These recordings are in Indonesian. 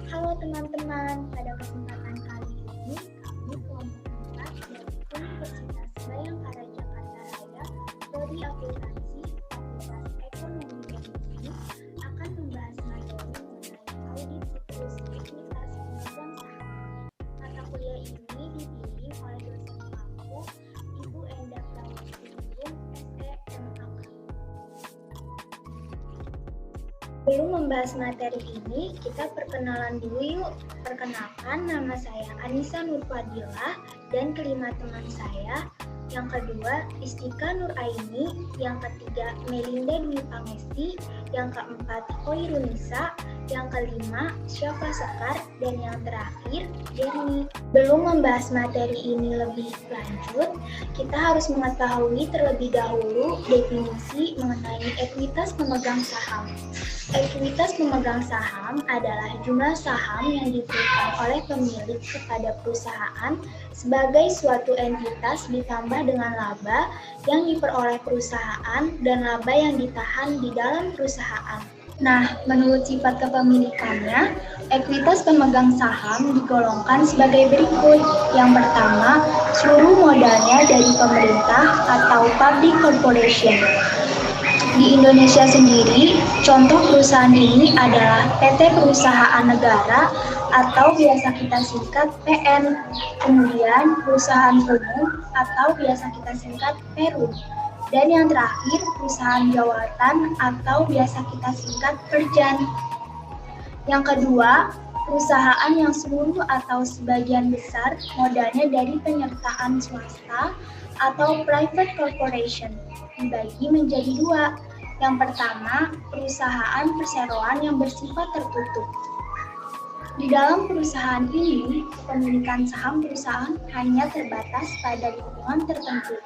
Halo teman-teman, pada kesempatan kali ini kami kelompok 4 dari Universitas Bayangkara Jakarta Raya, Prodi Akuntansi, Fakultas Ekonomi dan Bisnis akan membahas materi mengenai audit siklus ekuitas pemegang saham. Mata kuliah ini dipilih oleh dosen aku, Ibu Endah Prawastingrum, SEMAK. Sebelum membahas materi ini, kita perkenalan dulu yuk. Perkenalkan, nama saya Anissa Nurfadilah dan kelima teman saya. Yang kedua, Istika Nur Aini. Yang ketiga, Melinda Dwi Pangesti. Yang keempat, Hoirunisa. Yang kelima, Syafa Sekar. Dan yang terakhir, Jerni. Belum membahas materi ini lebih lanjut, kita harus mengetahui terlebih dahulu definisi mengenai ekuitas pemegang saham. Ekuitas pemegang saham adalah jumlah saham yang diberikan oleh pemilik kepada perusahaan sebagai suatu entitas ditambah dengan laba yang diperoleh perusahaan dan laba yang ditahan di dalam perusahaan. Nah, menurut sifat kepemilikannya, ekuitas pemegang saham digolongkan sebagai berikut. Yang pertama, seluruh modalnya dari pemerintah atau public corporation. Di Indonesia sendiri, contoh perusahaan ini adalah PT Perusahaan Negara atau biasa kita singkat PN, kemudian perusahaan umum atau biasa kita singkat Perum, dan yang terakhir perusahaan jawatan atau biasa kita singkat Perjan. Yang kedua, perusahaan yang seluruh atau sebagian besar modalnya dari penyertaan swasta atau private corporation dibagi menjadi dua. Yang pertama, perusahaan perseroan yang bersifat tertutup. Di dalam perusahaan ini, kepemilikan saham perusahaan hanya terbatas pada lingkungan tertentu.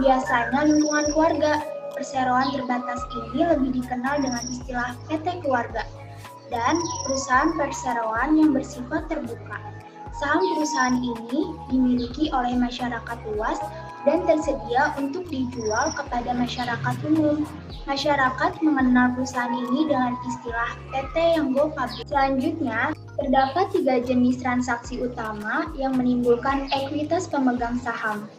Biasanya lingkungan keluarga. Perseroan terbatas ini lebih dikenal dengan istilah PT keluarga. Dan perusahaan perseroan yang bersifat terbuka. Saham perusahaan ini dimiliki oleh masyarakat luas dan tersedia untuk dijual kepada masyarakat umum. Masyarakat mengenal perusahaan ini dengan istilah PT yang go public. Selanjutnya, terdapat 3 jenis transaksi utama yang menimbulkan ekuitas pemegang saham.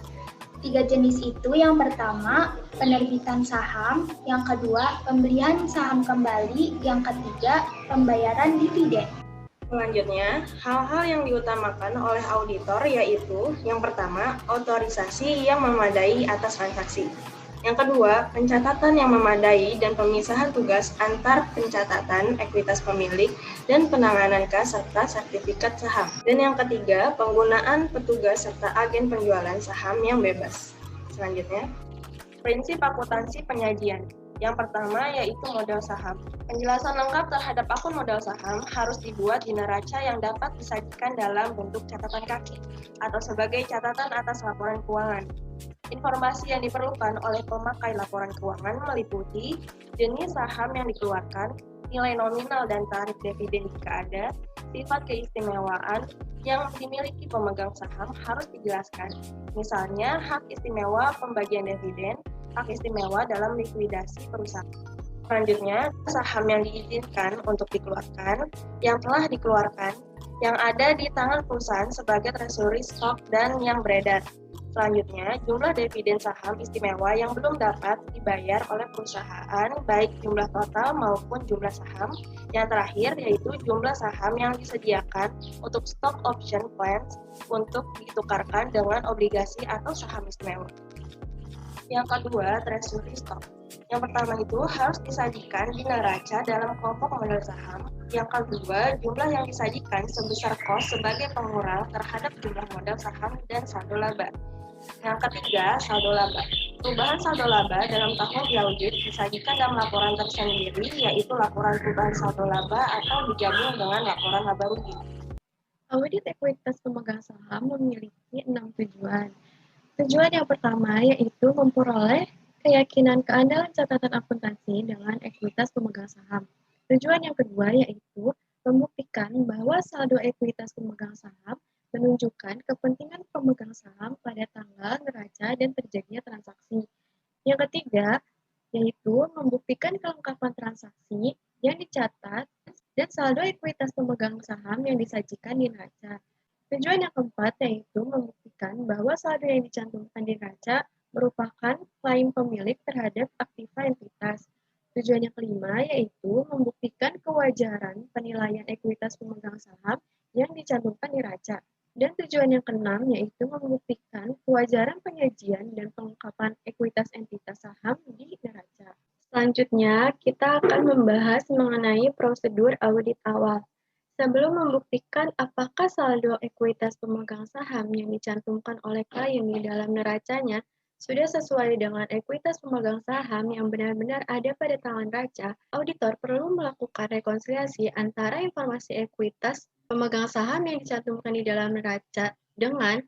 3 jenis itu, yang pertama, penerbitan saham, yang kedua, pembelian saham kembali, yang ketiga, pembayaran dividen. Selanjutnya, hal-hal yang diutamakan oleh auditor yaitu yang pertama, otorisasi yang memadai atas transaksi. Yang kedua, pencatatan yang memadai dan pemisahan tugas antar pencatatan ekuitas pemilik dan penanganan kas serta sertifikat saham. Dan yang ketiga, penggunaan petugas serta agen penjualan saham yang bebas. Selanjutnya, prinsip akuntansi penyajian. Yang pertama yaitu modal saham. Penjelasan lengkap terhadap akun modal saham harus dibuat di neraca yang dapat disajikan dalam bentuk catatan kaki atau sebagai catatan atas laporan keuangan. Informasi yang diperlukan oleh pemakai laporan keuangan meliputi jenis saham yang dikeluarkan, nilai nominal dan tarif dividen jika ada, sifat keistimewaan yang dimiliki pemegang saham harus dijelaskan. Misalnya, hak istimewa pembagian dividen, hak istimewa dalam likuidasi perusahaan. Selanjutnya, saham yang diizinkan untuk dikeluarkan, yang telah dikeluarkan, yang ada di tangan perusahaan sebagai treasury stock dan yang beredar. Selanjutnya, jumlah dividen saham istimewa yang belum dapat dibayar oleh perusahaan, baik jumlah total maupun jumlah saham. Yang terakhir, yaitu jumlah saham yang disediakan untuk stock option plans untuk ditukarkan dengan obligasi atau saham istimewa. Yang kedua, treasury stock. Yang pertama itu harus disajikan di neraca dalam kelompok modal saham. Yang kedua, jumlah yang disajikan sebesar cost sebagai pengurang terhadap jumlah modal saham dan saldo laba. Yang ketiga, saldo laba. Perubahan saldo laba dalam tahun diaudit disajikan dalam laporan tersendiri, yaitu laporan perubahan saldo laba atau digabung dengan laporan laba rugi. Audit ekuitas pemegang saham memiliki 6 tujuan. Tujuan yang pertama yaitu memperoleh keyakinan keandalan catatan akuntansi dengan ekuitas pemegang saham. Tujuan yang kedua yaitu membuktikan bahwa saldo ekuitas pemegang saham menunjukkan kepentingan pemegang saham pada tanggal neraca dan terjadinya transaksi. Yang ketiga yaitu membuktikan kelengkapan transaksi yang dicatat dan saldo ekuitas pemegang saham yang disajikan di neraca. Tujuan yang keempat yaitu membuktikan bahwa saldo yang dicantumkan di neraca merupakan klaim pemilik terhadap aktiva entitas. Tujuan yang kelima yaitu membuktikan kewajaran penilaian ekuitas pemegang saham yang dicantumkan di neraca. Dan tujuan yang keenam yaitu membuktikan kewajaran penyajian dan pengungkapan ekuitas entitas saham di neraca. Selanjutnya, kita akan membahas mengenai prosedur audit awal. Sebelum membuktikan apakah saldo ekuitas pemegang saham yang dicantumkan oleh klien di dalam neracanya sudah sesuai dengan ekuitas pemegang saham yang benar-benar ada pada tangan neraca, auditor perlu melakukan rekonsiliasi antara informasi ekuitas pemegang saham yang dicantumkan di dalam neraca dengan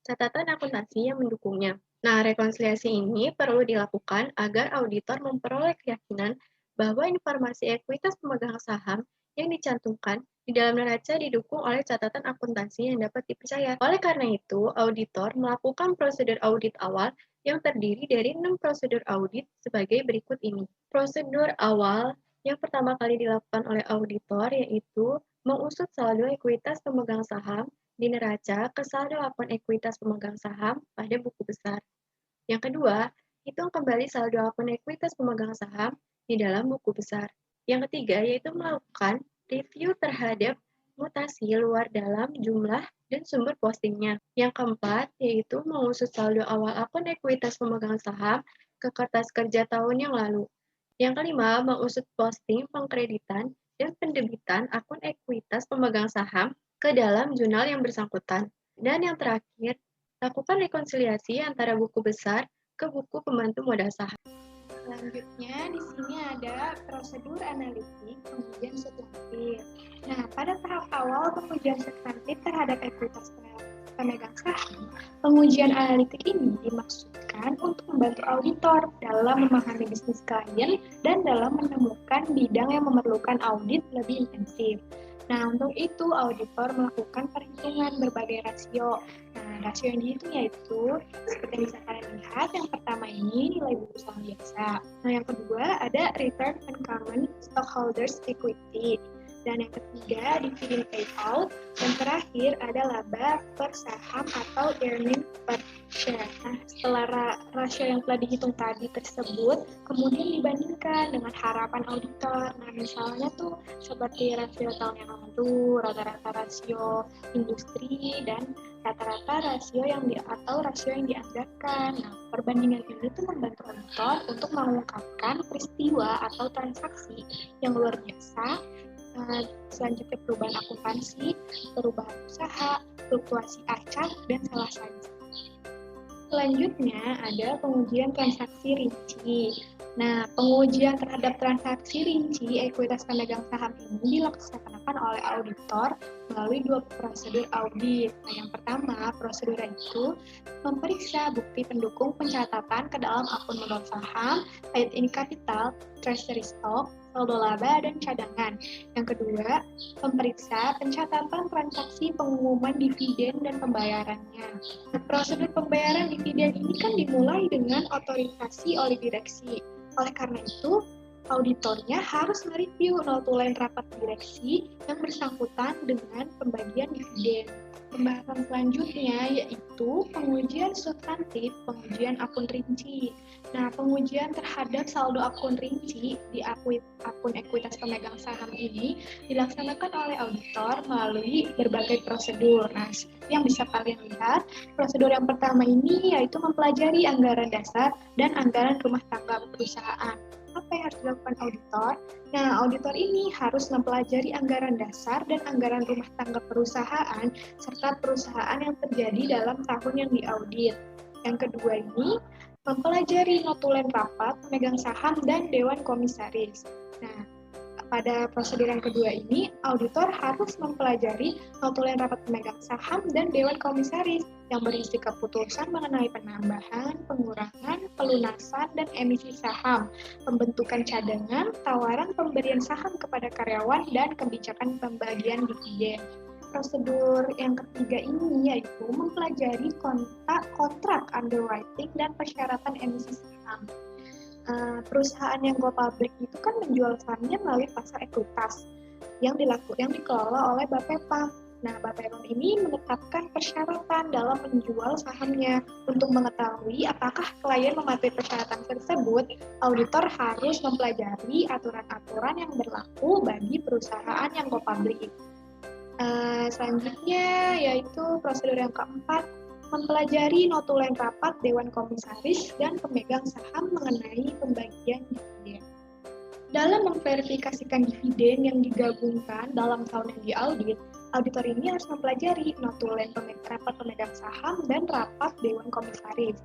catatan akuntansi yang mendukungnya. Nah, rekonsiliasi ini perlu dilakukan agar auditor memperoleh keyakinan bahwa informasi ekuitas pemegang saham yang dicantumkan di dalam neraca didukung oleh catatan akuntansi yang dapat dipercaya. Oleh karena itu, auditor melakukan prosedur audit awal yang terdiri dari 6 prosedur audit sebagai berikut ini. Prosedur awal yang pertama kali dilakukan oleh auditor yaitu mengusut saldo ekuitas pemegang saham di neraca ke saldo akun ekuitas pemegang saham pada buku besar. Yang kedua, hitung kembali saldo akun ekuitas pemegang saham di dalam buku besar. Yang ketiga, yaitu melakukan review terhadap mutasi luar dalam jumlah dan sumber postingnya. Yang keempat, yaitu mengusut saldo awal akun ekuitas pemegang saham ke kertas kerja tahun yang lalu. Yang kelima, mengusut posting pengkreditan dan pendebitan akun ekuitas pemegang saham ke dalam jurnal yang bersangkutan. Dan yang terakhir, lakukan rekonsiliasi antara buku besar ke buku pembantu modal saham. Selanjutnya, di sini ada prosedur analitik pengujian substantif. Nah, pada tahap awal pengujian substantif terhadap ekuitas pemegang saham, pengujian analitik ini dimaksudkan untuk membantu auditor dalam memahami bisnis klien dan dalam menemukan bidang yang memerlukan audit lebih intensif. Nah, untuk itu auditor melakukan perhitungan berbagai rasio. Nah, rasio yang dihitung yaitu seperti yang bisa kalian lihat, yang pertama ini nilai buku saham biasa. Nah, yang kedua ada return on common stockholders equity. Dan yang ketiga dividend payout. Dan terakhir ada laba per saham atau earning per share. Nah, setelah rasio yang telah dihitung tadi tersebut, kemudian dibandingkan dengan harapan auditor. Nah, misalnya tuh seperti rasio tahun yang lalu, rata-rata rasio industri, dan rata-rata rasio yang dianggarkan. Nah, perbandingan ini tuh membantu auditor untuk mengungkapkan peristiwa atau transaksi yang luar biasa. Selanjutnya perubahan akuntansi, perubahan usaha, fluktuasi acak, dan salah saja. Selanjutnya ada pengujian transaksi rinci. Nah, pengujian terhadap transaksi rinci ekuitas pemegang saham ini dilaksanakan oleh auditor melalui 2 prosedur audit. Nah, yang pertama, prosedur itu memeriksa bukti pendukung pencatatan ke dalam akun modal saham, paid in capital, treasury stock, saldo laba, dan cadangan. Yang kedua, memeriksa pencatatan transaksi pengumuman dividen dan pembayarannya. Nah, prosedur pembayaran dividen ini kan dimulai dengan otorisasi oleh direksi. Oleh karena itu, auditornya harus mereview notulen rapat direksi yang bersangkutan dengan pembagian dividen. Pembahasan selanjutnya yaitu pengujian substantif, pengujian akun rinci. Nah, pengujian terhadap saldo akun rinci di akun ekuitas pemegang saham ini dilaksanakan oleh auditor melalui berbagai prosedur. Nah, seperti yang bisa kalian lihat, prosedur yang pertama ini yaitu mempelajari anggaran dasar dan anggaran rumah tangga perusahaan. Apa yang harus dilakukan auditor? Nah, auditor ini harus mempelajari anggaran dasar dan anggaran rumah tangga perusahaan serta perusahaan yang terjadi dalam tahun yang diaudit. Yang kedua ini, mempelajari notulen rapat pemegang saham dan dewan komisaris. Nah, pada prosedur yang kedua ini, auditor harus mempelajari notulen rapat pemegang saham dan dewan komisaris yang berisi keputusan mengenai penambahan, pengurangan, pelunasan, dan emisi saham, pembentukan cadangan, tawaran pemberian saham kepada karyawan, dan kebijakan pembagian dividen. Prosedur yang ketiga ini yaitu mempelajari kontrak underwriting dan persyaratan emisi saham. Perusahaan yang go public itu kan menjual sahamnya melalui pasar ekuitas. yang dikelola oleh Bapepam. Nah, Bapepam ini menetapkan persyaratan dalam menjual sahamnya. Untuk mengetahui apakah klien mematuhi persyaratan tersebut, auditor harus mempelajari aturan-aturan yang berlaku bagi perusahaan yang go public. Selanjutnya yaitu prosedur yang keempat, mempelajari notulen rapat Dewan Komisaris dan pemegang saham mengenai pembagian dividen. Dalam memverifikasikan dividen yang digabungkan dalam tahun yang diaudit, auditor ini harus mempelajari notulen rapat pemegang saham dan rapat Dewan Komisaris.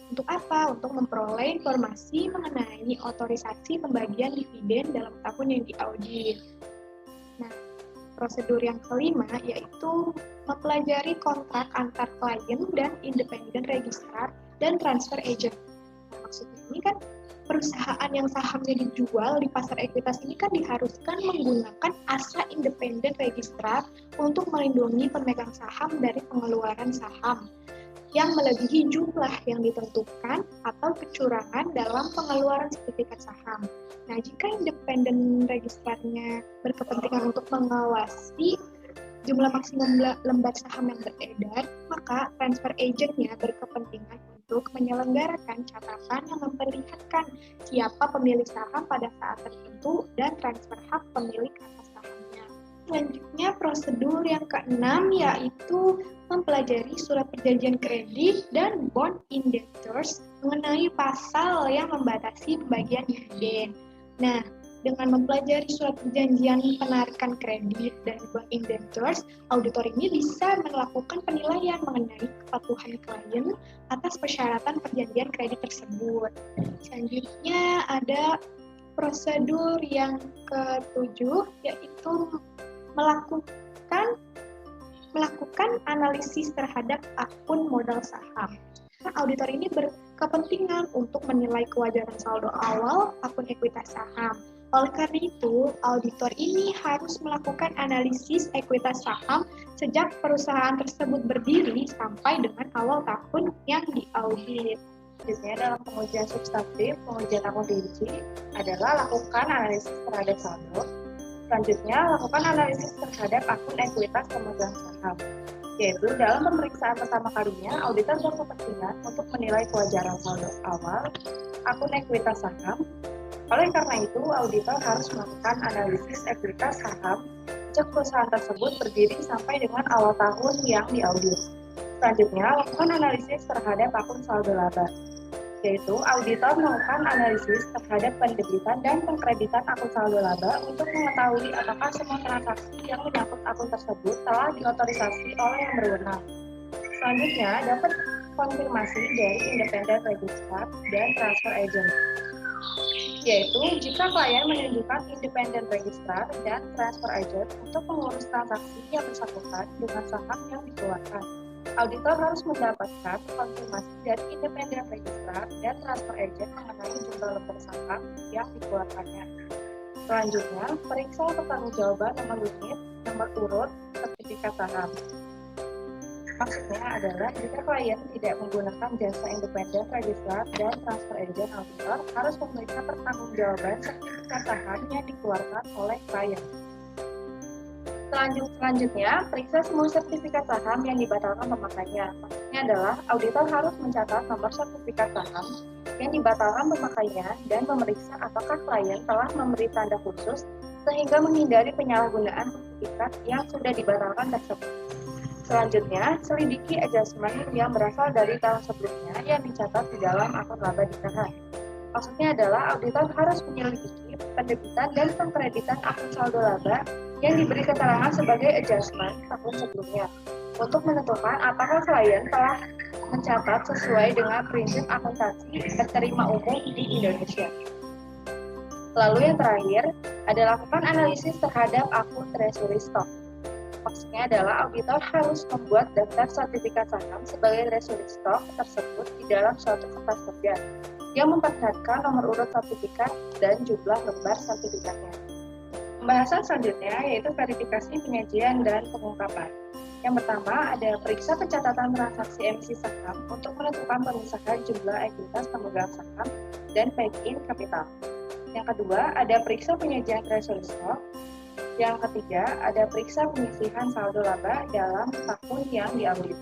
Untuk apa? Untuk memperoleh informasi mengenai otorisasi pembagian dividen dalam tahun yang diaudit. Nah, prosedur yang kelima yaitu mempelajari kontrak antar klien dan independen registrar dan transfer agent. Nah, maksudnya ini kan perusahaan yang sahamnya dijual di pasar ekuitas ini kan diharuskan menggunakan asa independen registrar untuk melindungi pemegang saham dari pengeluaran saham yang melebihi jumlah yang ditentukan atau kecurangan dalam pengeluaran sertifikat saham. Nah, jika independen registrarnya berkepentingan untuk mengawasi jumlah maksimum lembar saham yang beredar, maka transfer agentnya berkepentingan untuk menyelenggarakan catatan yang memperlihatkan siapa pemilik saham pada saat tertentu dan transfer hak pemilik atas sahamnya. Selanjutnya, prosedur yang keenam yaitu mempelajari surat perjanjian kredit dan bond indentures mengenai pasal yang membatasi pembagian dividen. Nah, dengan mempelajari surat perjanjian penarikan kredit dan bond indentures, auditor ini bisa melakukan penilaian mengenai kepatuhan klien atas persyaratan perjanjian kredit tersebut. Selanjutnya ada prosedur yang ketujuh, yaitu melakukan analisis terhadap akun modal saham. Nah, auditor ini berkepentingan untuk menilai kewajaran saldo awal akun ekuitas saham. Oleh karena itu, auditor ini harus melakukan analisis ekuitas saham sejak perusahaan tersebut berdiri sampai dengan awal tahun yang diaudit. Selanjutnya, dalam pengujian substantif, pengujian akuntansi adalah lakukan analisis terhadap saldo. Selanjutnya, lakukan analisis terhadap akun ekuitas pemegang saham. Yaitu, dalam pemeriksaan pertama kalinya, auditor berkepentingan untuk menilai kewajaran saldo awal akun ekuitas saham. Oleh karena itu, auditor harus melakukan analisis ekuitas saham sejak perusahaan tersebut berdiri sampai dengan awal tahun yang diaudit. Selanjutnya, lakukan analisis terhadap akun saldo laba, yaitu auditor melakukan analisis terhadap pendebitan dan pengkreditan akun saldo laba untuk mengetahui apakah semua transaksi yang menyangkut akun tersebut telah diotorisasi oleh yang berwenang. Selanjutnya, dapat konfirmasi dari independen registrar dan transfer agent, yaitu jika klien menunjukkan independen registrar dan transfer agent untuk mengurus transaksi yang bersangkutan dengan saham yang dikeluarkan. Auditor harus mendapatkan konfirmasi dari independen registrar dan transfer agent mengenai jumlah lembar saham yang dikeluarkannya. Selanjutnya, periksa pertanggungjawaban nomor unit, nomor urut, sertifikat saham. Maksudnya adalah jika klien tidak menggunakan jasa independen registrar dan transfer agent, auditor harus memeriksa pertanggungjawaban sertifikat saham yang dikeluarkan oleh klien. Selanjutnya, periksa semua sertifikat saham yang dibatalkan pemakainya. Maksudnya adalah auditor harus mencatat nomor sertifikat saham yang dibatalkan pemakainya dan memeriksa apakah klien telah memberi tanda khusus sehingga menghindari penyalahgunaan sertifikat yang sudah dibatalkan tersebut. Selanjutnya, selidiki adjustment yang berasal dari tahun sebelumnya yang dicatat di dalam akun laba ditahan. Maksudnya adalah auditor harus menyelidiki pendebitan dan pengkreditan akun saldo laba yang diberi keterangan sebagai adjustment tahun sebelumnya untuk menentukan apakah klien telah mencatat sesuai dengan prinsip akuntansi terterima umum di Indonesia. Lalu yang terakhir, ada lakukan analisis terhadap akun treasury stock. Maksudnya adalah auditor harus membuat daftar sertifikat saham sebagai treasury stock tersebut di dalam suatu kertas kerja yang memperlihatkan nomor urut sertifikat dan jumlah lembar sertifikatnya. Pembahasan selanjutnya yaitu verifikasi penyajian dan pengungkapan. Yang pertama ada periksa pencatatan transaksi emisi saham untuk menentukan pemisahan jumlah ekuitas pemegang saham dan back-in capital. Yang kedua ada periksa penyajian treasury stock, Yang ketiga, ada periksa penyisihan saldo laba dalam tahun yang diaudit.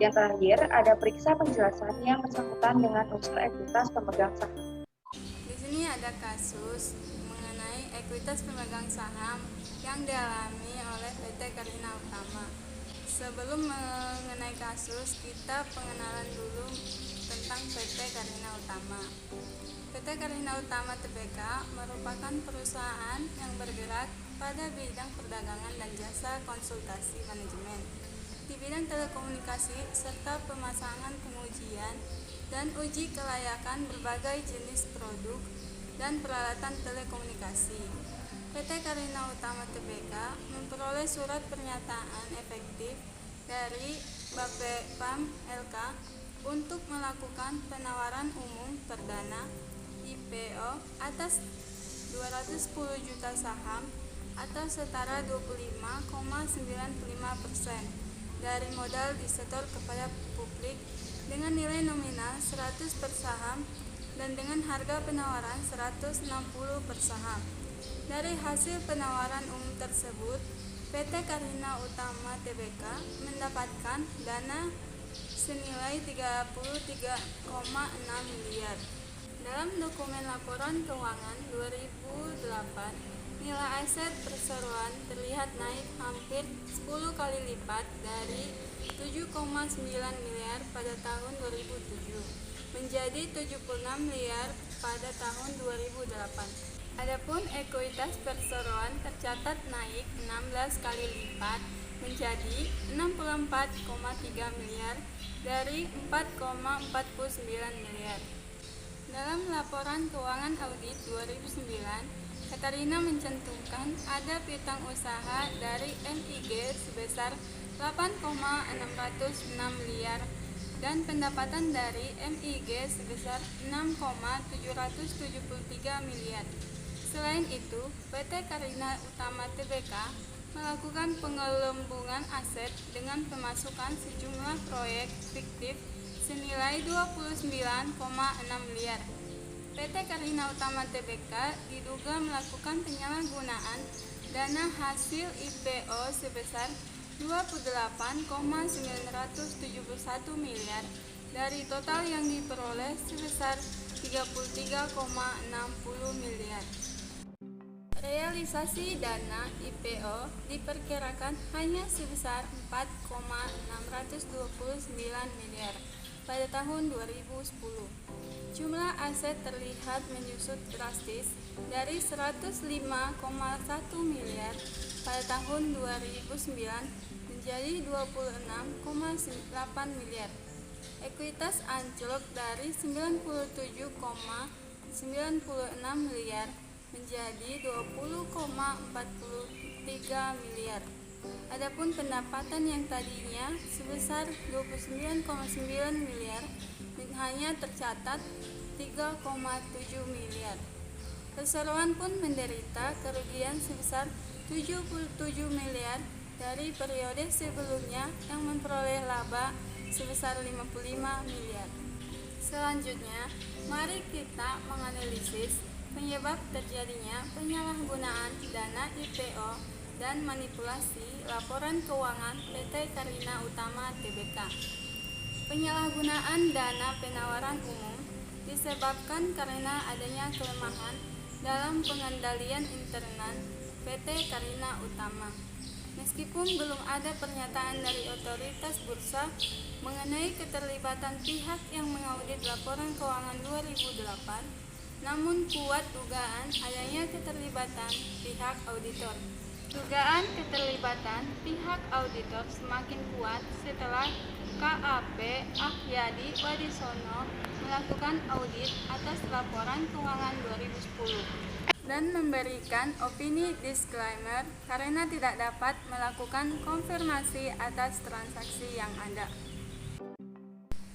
Yang terakhir, ada periksa penjelasan yang bersangkutan dengan unsur ekuitas pemegang saham. Di sini ada kasus mengenai ekuitas pemegang saham yang dialami oleh PT Karina Utama. Sebelum mengenai kasus, kita pengenalan dulu tentang PT Karina Utama. PT Karina Utama Tbk merupakan perusahaan yang bergerak pada bidang perdagangan dan jasa konsultasi manajemen di bidang telekomunikasi serta pemasangan, pengujian, dan uji kelayakan berbagai jenis produk dan peralatan telekomunikasi. PT Karina Utama Tbk memperoleh surat pernyataan efektif dari Bapepam LK untuk melakukan penawaran umum perdana IPO atas 210 juta saham atau setara 25,95% dari modal disetor kepada publik dengan nilai nominal 100 per saham dan dengan harga penawaran 160 per saham. Dari hasil penawaran umum tersebut, PT Karina Utama Tbk mendapatkan dana senilai 33,6 miliar. Dalam dokumen laporan keuangan 2008, nilai aset perseroan terlihat naik hampir 10 kali lipat dari 7,9 miliar pada tahun 2007 menjadi 76 miliar pada tahun 2008. Adapun ekuitas perseroan tercatat naik 16 kali lipat menjadi 64,3 miliar dari 4,49 miliar. Dalam laporan keuangan audit 2009, Katarina mencantumkan ada piutang usaha dari MIG sebesar 8,606 miliar dan pendapatan dari MIG sebesar 6,773 miliar. Selain itu, PT Karina Utama Tbk melakukan penggelembungan aset dengan pemasukan sejumlah proyek fiktif senilai 29,6 miliar. PT Karina Utama Tbk diduga melakukan penyalahgunaan dana hasil IPO sebesar 28,971 miliar dari total yang diperoleh sebesar 33,60 miliar. Realisasi dana IPO diperkirakan hanya sebesar 4,629 miliar pada tahun 2010. Jumlah aset terlihat menyusut drastis dari 105,1 miliar pada tahun 2009 menjadi 26,8 miliar. Ekuitas anjlok dari 97,96 miliar menjadi 20,43 miliar. Adapun pendapatan yang tadinya sebesar 29,9 miliar hanya tercatat 3,7 miliar. Perseroan pun menderita kerugian sebesar 77 miliar dari periode sebelumnya yang memperoleh laba sebesar 55 miliar. Selanjutnya, mari kita menganalisis penyebab terjadinya penyalahgunaan dana IPO dan manipulasi laporan keuangan PT Karina Utama Tbk. Penyalahgunaan dana penawaran umum disebabkan karena adanya kelemahan dalam pengendalian internal PT Karina Utama. Meskipun belum ada pernyataan dari otoritas bursa mengenai keterlibatan pihak yang mengaudit laporan keuangan 2008, namun kuat dugaan adanya keterlibatan pihak auditor. Dugaan keterlibatan pihak auditor semakin kuat setelah KAP Ahyadi Wadisono melakukan audit atas laporan keuangan 2010 dan memberikan opini disclaimer karena tidak dapat melakukan konfirmasi atas transaksi yang ada.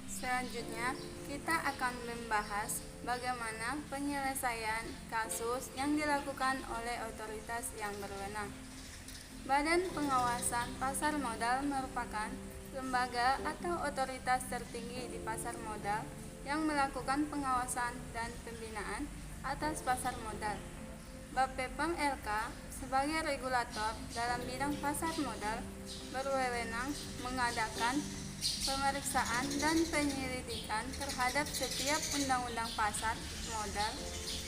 Selanjutnya, kita akan membahas bagaimana penyelesaian kasus yang dilakukan oleh otoritas yang berwenang. Badan Pengawasan Pasar Modal merupakan lembaga atau otoritas tertinggi di pasar modal yang melakukan pengawasan dan pembinaan atas pasar modal. Bapepam LK sebagai regulator dalam bidang pasar modal berwenang mengadakan pemeriksaan dan penyelidikan terhadap setiap undang-undang pasar modal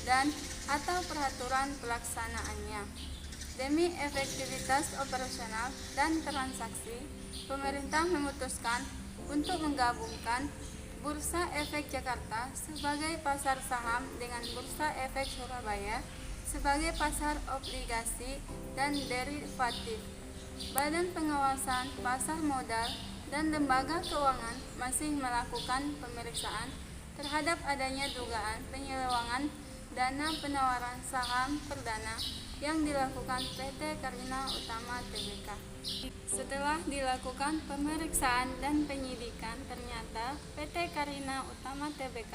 dan atau peraturan pelaksanaannya. Demi efektivitas operasional dan transaksi, pemerintah memutuskan untuk menggabungkan Bursa Efek Jakarta sebagai pasar saham dengan Bursa Efek Surabaya sebagai pasar obligasi dan derivatif. Badan Pengawasan Pasar Modal dan lembaga keuangan masih melakukan pemeriksaan terhadap adanya dugaan penyelewengan dana penawaran saham perdana yang dilakukan PT Karina Utama Tbk. Setelah dilakukan pemeriksaan dan penyidikan, ternyata PT Karina Utama Tbk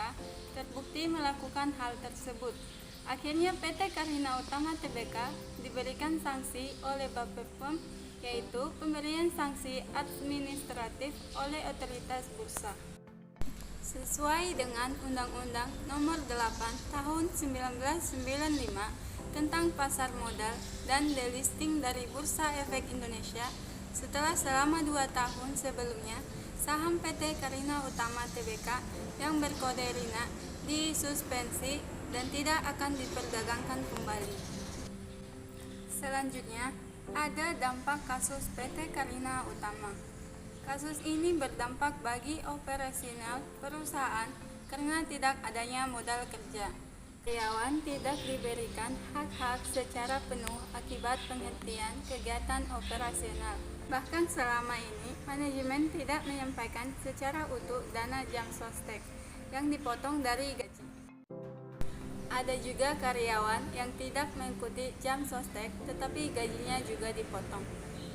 terbukti melakukan hal tersebut. Akhirnya PT Karina Utama Tbk diberikan sanksi oleh Bapepom, yaitu pemberian sanksi administratif oleh otoritas bursa. Sesuai dengan Undang-Undang Nomor 8 Tahun 1995 tentang pasar modal dan delisting dari Bursa Efek Indonesia, setelah selama 2 tahun sebelumnya, saham PT Karina Utama Tbk yang berkode RINA disuspensi dan tidak akan diperdagangkan kembali. Selanjutnya, ada dampak kasus PT Karina Utama. Kasus ini berdampak bagi operasional perusahaan karena tidak adanya modal kerja. Karyawan tidak diberikan hak-hak secara penuh akibat penghentian kegiatan operasional. Bahkan selama ini, manajemen tidak menyampaikan secara utuh dana jam sostek yang dipotong dari gaji. Ada juga karyawan yang tidak mengikuti jam sostek tetapi gajinya juga dipotong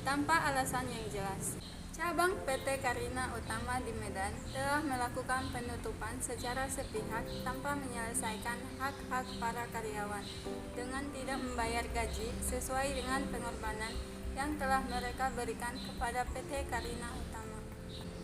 tanpa alasan yang jelas. Cabang PT Karina Utama di Medan telah melakukan penutupan secara sepihak tanpa menyelesaikan hak-hak para karyawan dengan tidak membayar gaji sesuai dengan pengorbanan yang telah mereka berikan kepada PT Karina Utama.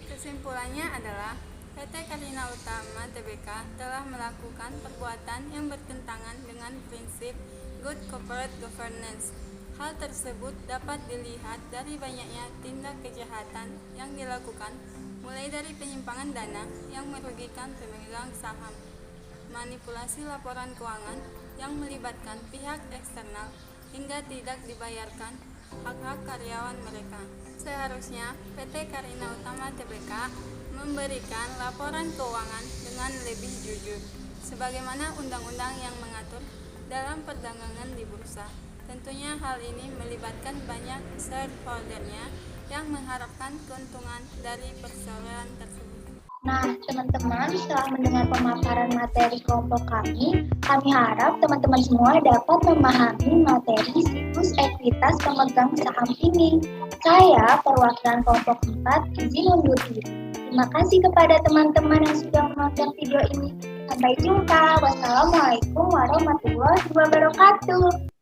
Kesimpulannya adalah PT Karina Utama Tbk telah melakukan perbuatan yang bertentangan dengan prinsip Good Corporate Governance. Hal tersebut dapat dilihat dari banyaknya tindak kejahatan yang dilakukan, mulai dari penyimpangan dana yang merugikan pemegang saham, manipulasi laporan keuangan yang melibatkan pihak eksternal, hingga tidak dibayarkan hak-hak karyawan mereka. Seharusnya PT Karina Utama Tbk memberikan laporan keuangan dengan lebih jujur, sebagaimana undang-undang yang mengatur dalam perdagangan di bursa. Tentunya hal ini melibatkan banyak shareholder-nya yang mengharapkan keuntungan dari persoalan tersebut. Nah, teman-teman, setelah mendengar pemaparan materi kelompok kami harap teman-teman semua dapat memahami materi siklus ekuitas pemegang saham ini. Saya, perwakilan kelompok 4, izin undur diri. Terima kasih kepada teman-teman yang sudah menonton video ini. Sampai jumpa. Wassalamualaikum warahmatullahi wabarakatuh.